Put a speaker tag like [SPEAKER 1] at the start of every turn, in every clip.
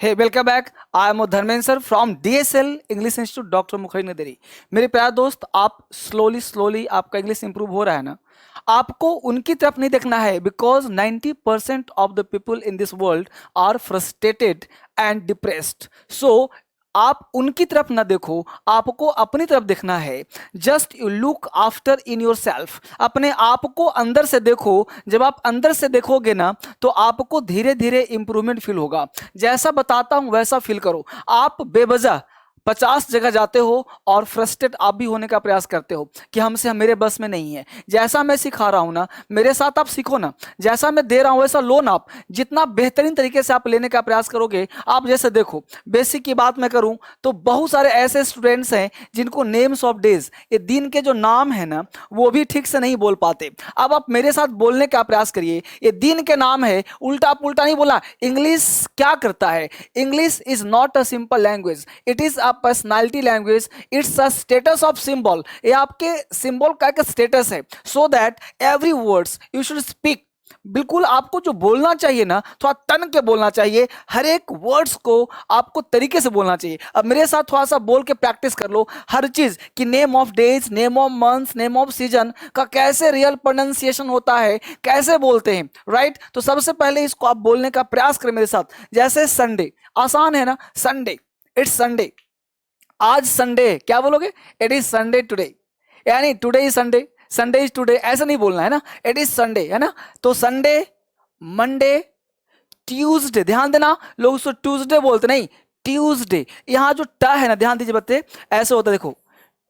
[SPEAKER 1] Hey welcome back. I am Dharmendra sir from DSL English institute doctor Mukherjee नदेरी। मेरे प्यारे दोस्त, आप स्लोली आपका इंग्लिश इंप्रूव हो रहा है ना। आपको उनकी तरफ नहीं देखना है, because 90% of the people in this world are frustrated and depressed. So आप उनकी तरफ ना देखो, आपको अपनी तरफ देखना है। Just you look after in your self. अपने आप को अंदर से देखो। जब आप अंदर से देखोगे ना, तो आपको धीरे धीरे इंप्रूवमेंट फील होगा। जैसा बताता हूं वैसा फील करो। आप बेवजह 50 जगह जाते हो और फ्रस्ट्रेट आप भी होने का प्रयास करते हो कि हमसे मेरे बस में नहीं है। जैसा मैं सिखा रहा हूं ना, मेरे साथ आप सीखो ना। जैसा मैं दे रहा हूं वैसा लो ना। आप जितना बेहतरीन तरीके से आप लेने का प्रयास करोगे। आप जैसे देखो, बेसिक की बात मैं करूं तो बहुत सारे ऐसे स्टूडेंट्स हैं जिनको नेम्स ऑफ डेज, ये दिन के जो नाम है ना, वो भी ठीक से नहीं बोल पाते। अब आप मेरे साथ बोलने का प्रयास करिए। ये दिन के नाम है, उल्टा पुल्टा नहीं बोला। इंग्लिश क्या करता है? English is not a simple language, it is a personality language. It's a status of symbol. ये आपके सिंबल का एक स्टेटस है। So that every words you should speak. बिल्कुल आपको जो बोलना चाहिए ना, थोड़ा तन के बोलना चाहिए। हर एक वर्ड्स को आपको तरीके से बोलना चाहिए। अब मेरे साथ थोड़ा सा बोल के प्रैक्टिस कर लो हर चीज कि name of days, name of months, name off season का कैसे रियल प्रोनाउंसिएशन होता है, कैसे बोलते हैं। राइट? तो सबसे पहले इसको आप बोलने का प्रयास करें मेरे साथ। जैसे संडे, आसान है ना। Sunday, it's Sunday. आज संडे है, क्या बोलोगे? It is Sunday today. यानी today is Sunday, Sunday is today, ऐसा नहीं बोलना है ना। इट इज संडे, है ना। तो संडे, मंडे, ट्यूसडे। ध्यान देना, लोग उसको ट्यूसडे बोलते नहीं, ट्यूसडे। यहां जो ट है ना, ध्यान दीजिए बच्चे, ऐसे होता है देखो।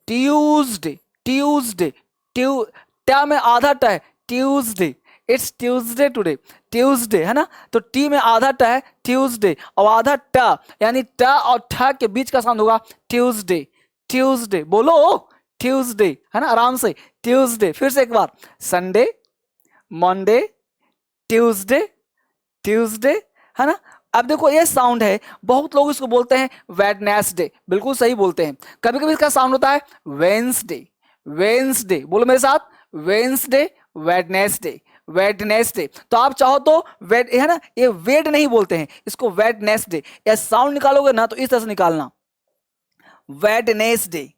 [SPEAKER 1] ट्यूसडे, ट्यूसडे, ट्यू ट में आधा ट है, Tuesday. It's Tuesday today, Tuesday, है ना। तो टी में आधा ट है, ट्यूसडे, और आधा ट, यानी ट और ठ के बीच का साउंड होगा ट्यूसडे। ट्यूसडे बोलो, ट्यूसडे, है ना, आराम से। ट्यूसडे। फिर से एक बार, संडे, मंडे, ट्यूसडे, ट्यूसडे, है ना। अब देखो ये साउंड है, बहुत लोग इसको बोलते हैं वेडनेसडे, बिल्कुल सही बोलते हैं। कभी कभी इसका साउंड होता है वेंसडे। वेंसडे बोलो मेरे साथ, वेंसडे, वेडनेसडे, वेडनेसडे। तो आप चाहो तो वेड, है ना, ये वेड नहीं बोलते हैं, इसको वेडनेसडे। या साउंड निकालोगे ना तो इस तरह से निकालना, वेडनेसडे,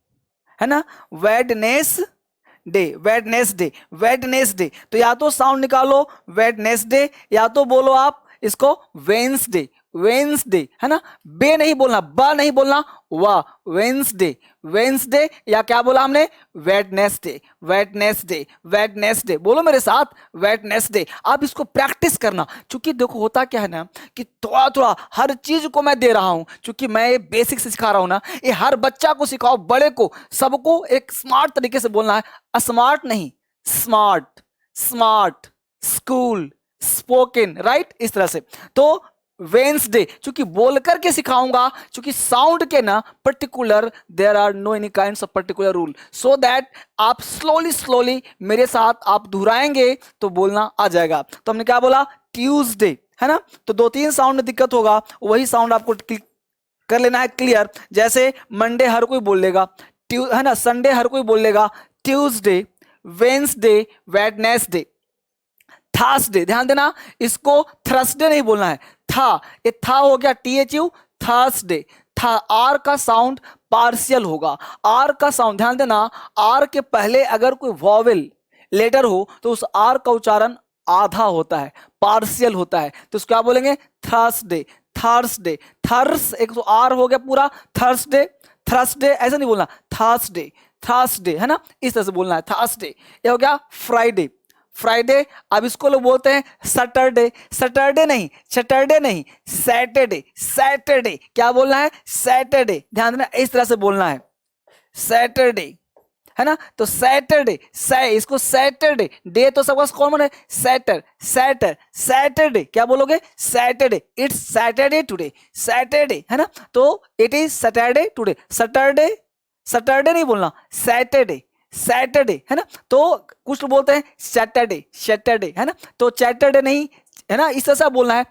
[SPEAKER 1] है ना, वेडनेसडे, वेडनेसडे, वेडनेसडे। तो या तो साउंड निकालो वेडनेसडे, या तो बोलो आप इसको वेंसडे, वेंसडे, है ना। बे नहीं बोलना, बा नहीं बोलना, वाह, वेंसडे, वेंसडे। या क्या बोला हमने? Wednesday, Wednesday, Wednesday. बोलो मेरे साथ, वेडनेसडे। आप इसको प्रैक्टिस करना, क्योंकि देखो होता क्या है ना कि थोड़ा थोड़ा हर चीज को मैं दे रहा हूं, क्योंकि मैं ये बेसिक से सिखा रहा हूं ना। ये हर बच्चा को सिखाओ, बड़े को, सबको एक स्मार्ट तरीके से बोलना है। स्मार्ट नहीं, smart, smart, school, spoken, right, इस तरह से। तो वेंसडे चूंकि बोल करके सिखाऊंगा, चूंकि साउंड के ना particular there are no any kinds of particular rule, so that आप स्लोली स्लोली मेरे साथ आप दोहराएंगे तो बोलना आ जाएगा। तो हमने क्या बोला? ट्यूसडे, है ना। तो दो तीन साउंड में दिक्कत होगा, वही साउंड आपको कर लेना है क्लियर। जैसे मंडे हर कोई बोल लेगा, है ना। संडे हर कोई बोल लेगा, ट्यूसडे, वेंसडे, वेडनेसडे, थर्सडे। ध्यान देना, इसको थर्सडे नहीं बोलना है, था, ये था हो गया, THU, थर्सडे। था, आर का साउंड पार्शियल होगा। आर का साउंड ध्यान देना, आर के पहले अगर कोई वॉवेल लेटर हो तो उस आर का उच्चारण आधा होता है, पार्शियल होता है। तो उसको क्या बोलेंगे? थर्सडे, थर्सडे, थर्स, एक तो आर हो गया पूरा, थर्सडे, थर्सडे, ऐसा नहीं बोलना, थर्सडे, थर्सडे, है ना, इस तरह से बोलना है, थर्सडे। ये हो गया फ्राइडे, फ्राइडे। अब इसको लोग बोलते हैं सैटरडे, सैटरडे नहीं, सैटरडे नहीं, सैटरडे, सैटरडे। क्या बोलना है? सैटरडे। ध्यान देना, इस तरह से बोलना है, सैटरडे, है ना। तो सैटरडे, इसको सैटरडे, डे तो सबका कॉमन है, सैटर, सैटर, सैटरडे। क्या बोलोगे? Saturday, it's Saturday today, Saturday, है ना। तो it is Saturday today, Saturday, Saturday नहीं बोलना, सैटरडे, सैटरडे, है ना। तो कुछ लोग बोलते हैं सैटरडे, सैटरडे, है ना। तो सैटरडे नहीं, है ना, इस तरह से बोलना है,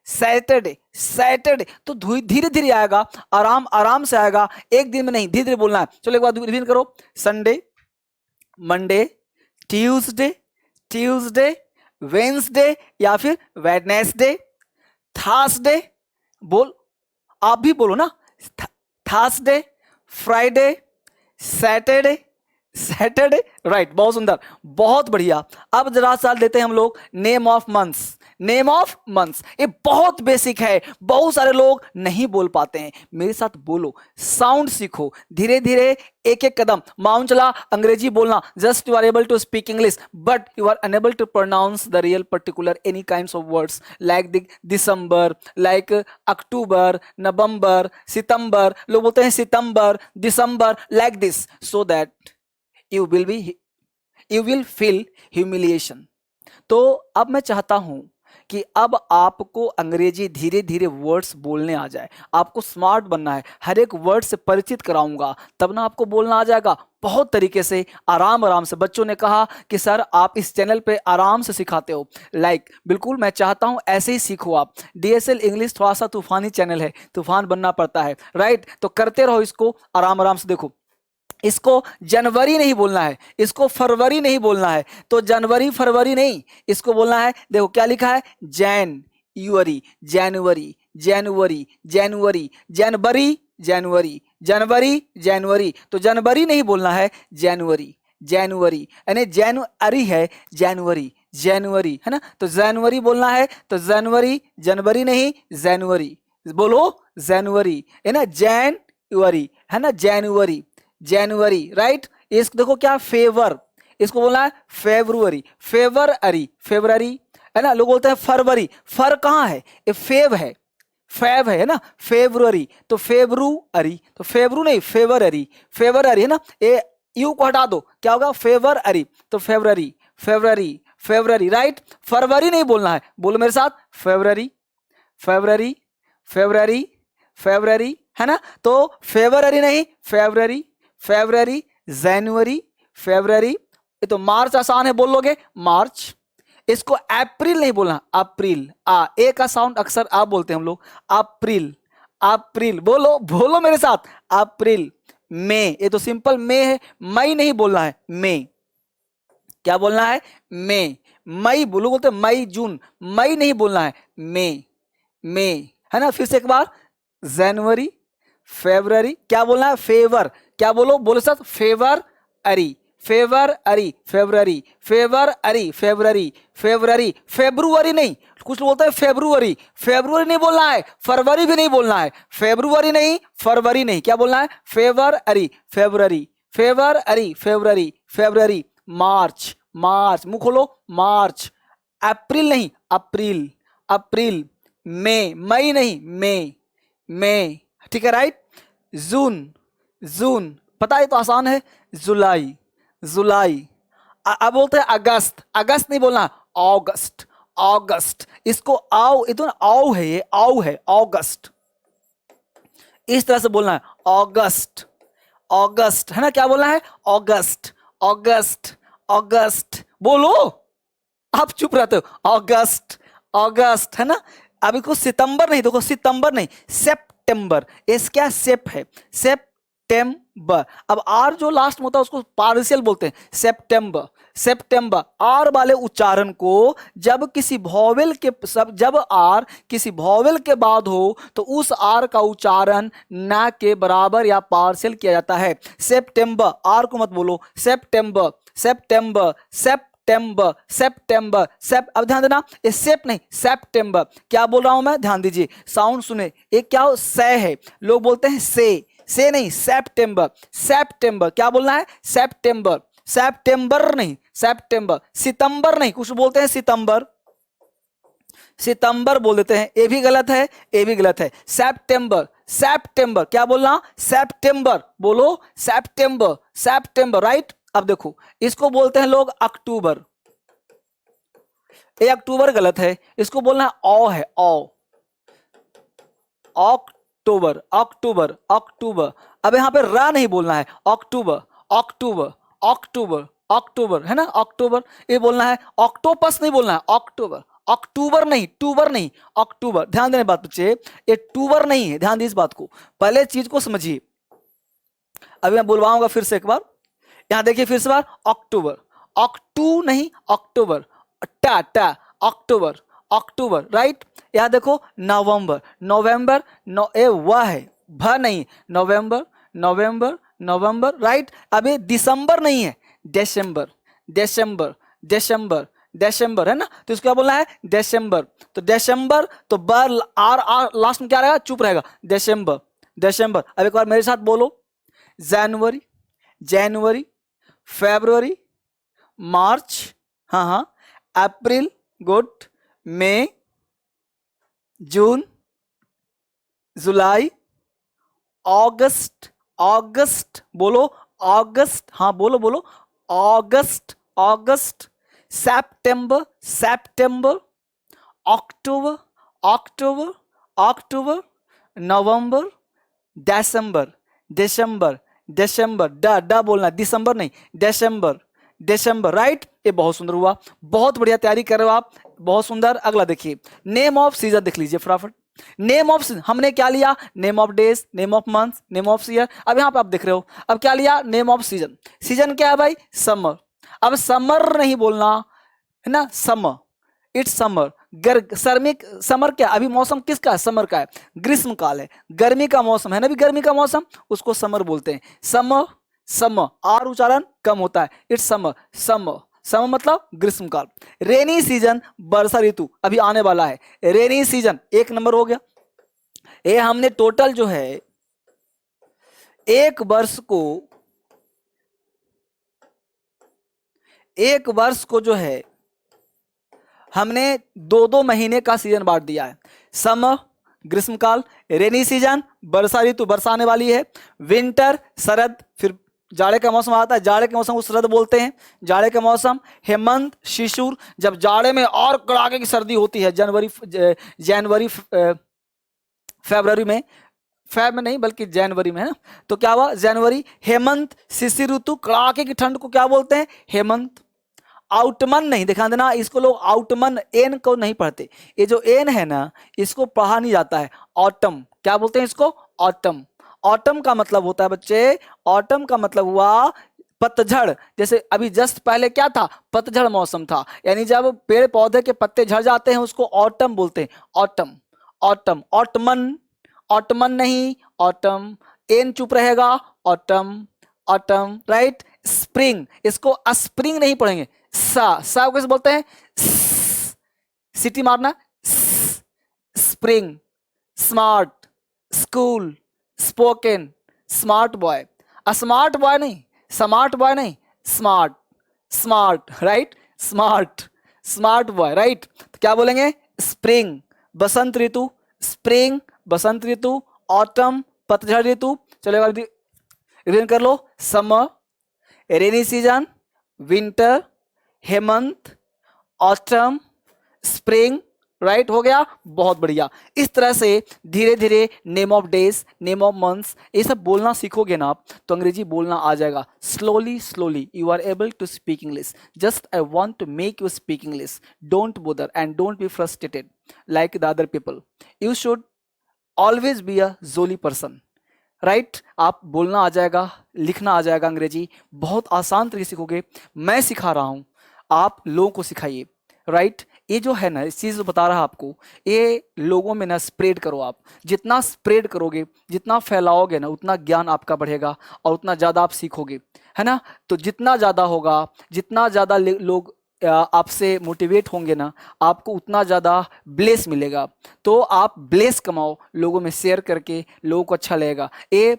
[SPEAKER 1] सैटरडे, सैटरडे। तो धीरे धीरे आएगा, आराम आराम से आएगा, एक दिन में नहीं, धीरे धीरे बोलना है। चलो एक बार रिवीजन करो, Sunday, Monday, Tuesday, Tuesday, Wednesday या फिर वेडनेसडे, थर्सडे, बोल, आप भी बोलो ना। Thursday, Friday, Saturday, Saturday, right, बहुत सुंदर, बहुत बढ़िया। अब जरा सा देते हैं हम लोग name of months. Name of months ये बहुत बेसिक है, बहुत सारे लोग नहीं बोल पाते हैं। मेरे साथ बोलो, साउंड सीखो धीरे धीरे, एक एक कदम। माउंट चला अंग्रेजी बोलना, just you are able to speak English but you are unable to pronounce the real particular any kinds of words like दिसंबर, लाइक अक्टूबर, नवंबर, सितंबर, लोग बोलते हैं सितंबर, दिसंबर, like this, so that you will feel humiliation. तो अब मैं चाहता हूं कि अब आपको अंग्रेजी धीरे धीरे वर्ड्स बोलने आ जाए। आपको स्मार्ट बनना है, हर एक वर्ड से परिचित कराऊंगा, तब ना आपको बोलना आ जाएगा बहुत तरीके से, आराम आराम से। बच्चों ने कहा कि सर आप इस चैनल पे आराम से सिखाते हो, बिल्कुल मैं चाहता हूं ऐसे ही सीखो आप। डीएसएल इंग्लिश थोड़ा सा तूफानी चैनल है, तूफान बनना पड़ता है, राइट। तो करते रहो इसको आराम आराम से। देखो, इसको जनवरी नहीं बोलना है, इसको फरवरी नहीं बोलना है, तो जनवरी फरवरी नहीं, इसको बोलना है, देखो क्या लिखा है, जनवरी, जनवरी, जनवरी, जनवरी, जनवरी, जनवरी, जनवरी, जनवरी, तो जनवरी नहीं बोलना है, जनवरी, जनवरी, यानी जनवरी है, जनवरी, जनवरी है ना, तो जनवरी बोलना है, तो जनवरी, जनवरी नहीं, जनवरी, बोलो जनवरी, है ना, जनवरी है ना, जनवरी, जनवरी, राइट। इसको देखो क्या, फेवर, इसको बोलना है फेब्रुअरी, फेवररी, फेब्रुअरी है ना। लोग बोलते हैं फरवरी, फर कहाँ है, ये फेव है, फेव है ना, फेब्रुअरी, तो फेब्रुअरी, तो फेब्रु नहीं, फेवररी, फेवररी है ना, ये यू को हटा दो, क्या होगा, फेवररी, तो फेब्रुअरी, फेब्रुअरी, फेब्रुअरी, राइट। फरवरी नहीं बोलना है, बोलो मेरे साथ, फेब्रुअरी, फेब्रुअरी, फेब्रुअरी, फेब्रुअरी है ना, तो फेब्रुअरी नहीं, फेब्रुअरी, फेब्रुअरी, जनवरी, फेब्रुअरी, ये तो मार्च आसान है, बोल लोगे मार्च। इसको अप्रैल नहीं बोलना, अप्रैल, ए का साउंड अक्सर आप बोलते हैं हम लोग, अप्रैल, अप्रैल, बोलो बोलो मेरे साथ, अप्रैल। मई, ये तो सिंपल मई है, मई नहीं बोलना है, मई, क्या बोलना है, मई, मई बोलो, बोलते मई जून, मई नहीं बोलना है, मई, मई है ना। फिर से एक बार, जनवरी, फेब्रुअरी, क्या बोलना है, फेवर, क्या बोलो, बोलो साथ, फेवर अरी, फेवर अरी, फेब्रुअरी, फेवर अरी, फेब्रुअरी, फेब्रुअरी, फेब्रुअरी नहीं, कुछ लोग बोलते हैं फेब्रुअरी, फेब्रुअरी नहीं बोलना है, फरवरी भी नहीं बोलना है, फेब्रुअरी नहीं, फरवरी नहीं, क्या बोलना है, फेवर अरी, फेब्रुअरी, फेवर अरी, फेब्रुअरी, फेब्रुअरी, मार्च, मार्च, मुंह खोलो, मार्च, अप्रैल नहीं, अप्रैल, अप्रैल, मई, मई नहीं, मई, मई, ठीक है, राइट। जून, जून, पता है तो आसान है, जुलाई, जुलाई। अब बोलते हैं अगस्त, अगस्त नहीं बोलना, अगस्त, अगस्त, इसको आओ, ये तो ना आओ है, ये आओ है, अगस्त, इस तरह से बोलना है, अगस्त, अगस्त है ना, क्या बोलना है, अगस्त, अगस्त, अगस्त, बोलो, आप चुप रहते हो, अगस्त, अगस्त है ना। अभी को सितंबर नहीं, देखो सितंबर नहीं, सितंबर, इस क्या सेप है, सेप्टेम्बर। अब आर जो लास्ट में होता है उसको पार्शियल बोलते हैं, सेप्टेम्बर, सेप्टेम्बर। आर वाले उच्चारण को जब किसी वॉवेल के जब आर किसी वॉवेल के बाद हो तो उस आर का उच्चारण ना के बराबर या पार्शियल किया जाता है। सेप्टेम्बर, आर को मत बोलो, सेप्टेम्बर, सेप्टेम्बर, सेप्टेम्बर, सेप्टेम्बर, अब ध्यान देना, ये सेप नहीं, सेप्टेम्बर। क्या बोल रहा हूं मैं, ध्यान दीजिए, साउंड सुने, ये क्या हो, से है, लोग बोलते हैं से नहीं, सेप्टेम्बर, सेप्टेम्बर, क्या बोलना है, सेप्टेम्बर, सेप्टेम्बर नहीं, सेप्टेम्बर, सितंबर नहीं, कुछ बोलते हैं सितंबर, सितंबर बोल देते हैं, ये भी गलत है, ये भी गलत है, सेप्टेम्बर, सेप्टेम्बर, क्या बोलना, सेप्टेम्बर, बोलो सेप्टेम्बर, सेप्टेम्बर, राइट। अब देखो, इसको बोलते हैं लोग अक्टूबर, ये अक्टूबर गलत है, इसको बोलना है औ है, औ, अक्टूबर, अक्टूबर, अक्टूबर। अब यहां पे रा नहीं बोलना है, अक्टूबर, अक्टूबर, अक्टूबर, अक्टूबर है ना, अक्टूबर। ये बोलना है, ऑक्टोपस नहीं बोलना है, अक्टूबर, अक्टूबर नहीं, टूबर नहीं, अक्टूबर। ध्यान देने बात बच्चे, ये टूबर नहीं है, ध्यान दीजिए इस बात को, पहले चीज को समझिए। अभी मैं बुलवाऊंगा फिर से एक बार, यहां देखिए फिर से बार, अक्टूबर, अक्टू नहीं, अक्टूबर, टा टा, अक्टूबर, अक्टूबर, राइट। यहाँ देखो नवंबर, नवंबर ए वह है, भ नहीं, नवंबर नवंबर नवंबर, राइट। अभी दिसंबर नहीं है, दिसंबर दिसंबर दिसंबर दिसंबर है ना, तो इसको क्या बोलना है, दिसंबर। तो दिसंबर तो बर आर आर लास्ट में क्या रहेगा, चुप रहेगा, दिसंबर दिसंबर। अब एक बार मेरे साथ बोलो, जनवरी जनवरी, फरवरी, मार्च, हाँ हाँ, अप्रैल, गुड, मई, जून, जुलाई, अगस्त, अगस्त बोलो, अगस्त, हाँ बोलो बोलो, अगस्त अगस्त, सितंबर सितंबर, अक्टूबर अक्टूबर अक्टूबर, नवंबर, दिसंबर दिसंबर दिसंबर, ड बोलना, दिसंबर नहीं, दिसंबर दिसंबर, राइट। ये बहुत सुंदर हुआ, बहुत बढ़िया तैयारी कर रहे हो आप, बहुत सुंदर। अगला देखिए, नेम ऑफ सीजन देख लीजिए फटाफट। नेम ऑफ सीजन हमने क्या लिया, name of days, name of month, name of year. अब यहाँ पे आप देख रहे हो, अब क्या लिया, नेम ऑफ सीजन। सीजन क्या है भाई, समर। अब समर नहीं बोलना है ना, समर, इट्स समर। सर्मिक समर क्या, अभी मौसम किसका है, समर का है, ग्रीष्म काल है, गर्मी का मौसम है ना, अभी गर्मी का मौसम, उसको समर बोलते हैं। समर, समर, आर उच्चारण कम होता है, इट्स समर, समर, समर मतलब ग्रीष्म काल। रेनी सीजन, वर्षा ऋतु अभी आने वाला है, रेनी सीजन एक नंबर हो गया। ये हमने टोटल जो है एक वर्ष को जो है हमने 2-2 महीने का सीजन बांट दिया है। समर ग्रीष्मकाल, रेनी सीजन वर्षा ऋतु, वर्षा आने वाली है, विंटर शरद, फिर जाड़े का मौसम आता है, जाड़े के मौसम को शरद बोलते हैं, जाड़े का मौसम, हेमंत शिशिर, जब जाड़े में और कड़ाके की सर्दी होती है, जनवरी फरवरी में, फैब में नहीं बल्कि जनवरी में है ना, तो क्या हुआ, जनवरी, हेमंत शिशिर ऋतु, कड़ाके की ठंड को क्या बोलते हैं, हेमंत। आउटमन नहीं, ध्यान देना, इसको लोग आउटमन एन को नहीं पढ़ते, ये जो एन है ना इसको पढ़ा नहीं जाता है। ऑटम क्या बोलते हैं इसको, ऑटम। ऑटम का मतलब होता है बच्चे, ऑटम का मतलब हुआ पतझड़। जैसे अभी जस्ट पहले क्या था, पतझड़ मौसम था, यानी जब पेड़ पौधे के पत्ते झड़ जाते हैं उसको ऑटम बोलते हैं, ऑटम। ऑटम, ऑटमन, ऑटमन नहीं, ऑटम, एन चुप रहेगा, ऑटम ऑटम, राइट। स्प्रिंग, इसको स्प्रिंग नहीं पढ़ेंगे, सा कैसे बोलते हैं, सिटी मारना, spring, smart, school, spoken, smart boy, smart boy नहीं, स्मार्ट बॉय नहीं, smart, smart, right, smart, smart boy, right. तो क्या बोलेंगे, स्प्रिंग बसंत ऋतु, स्प्रिंग बसंत ऋतु, ऑटम पतझड़ ऋतु। चलो रिवीजन कर लो, समर, रेनी सीजन, विंटर, हेमंत, ऑटम, स्प्रिंग, राइट हो गया, बहुत बढ़िया। इस तरह से धीरे धीरे name of days, name of months, ये सब बोलना सीखोगे ना आप तो अंग्रेजी बोलना आ जाएगा। Slowly slowly you are able to speak English. Just I want to make you speak English. Don't bother and don't be frustrated like the other people. You should always be a jolly person, right. आप बोलना आ जाएगा, लिखना आ जाएगा, अंग्रेजी बहुत आसान तरीके से सीखोगे। मैं सिखा रहा हूँ, आप लोगों को सिखाइए, राइट। ये जो है ना, इस चीज़ को बता रहा आपको, ये लोगों में ना स्प्रेड करो। आप जितना स्प्रेड करोगे, जितना फैलाओगे ना, उतना ज्ञान आपका बढ़ेगा और उतना ज़्यादा आप सीखोगे, है ना। तो जितना ज़्यादा होगा, जितना ज़्यादा लोग आपसे मोटिवेट होंगे ना, आपको उतना ज़्यादा ब्लेस मिलेगा। तो आप ब्लेस कमाओ, लोगों में शेयर करके लोगों को अच्छा लगेगा। ये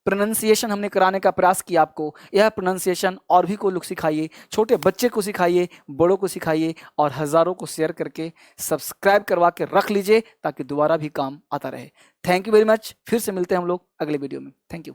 [SPEAKER 1] प्रोनाउंसिएशन हमने कराने का प्रयास किया आपको, यह प्रोनाउंसिएशन और भी को लोग सिखाइए, छोटे बच्चे को सिखाइए, बड़ों को सिखाइए और हज़ारों को शेयर करके सब्सक्राइब करवा के रख लीजिए ताकि दोबारा भी काम आता रहे। Thank you very much. फिर से मिलते हैं हम लोग अगले वीडियो में। Thank you.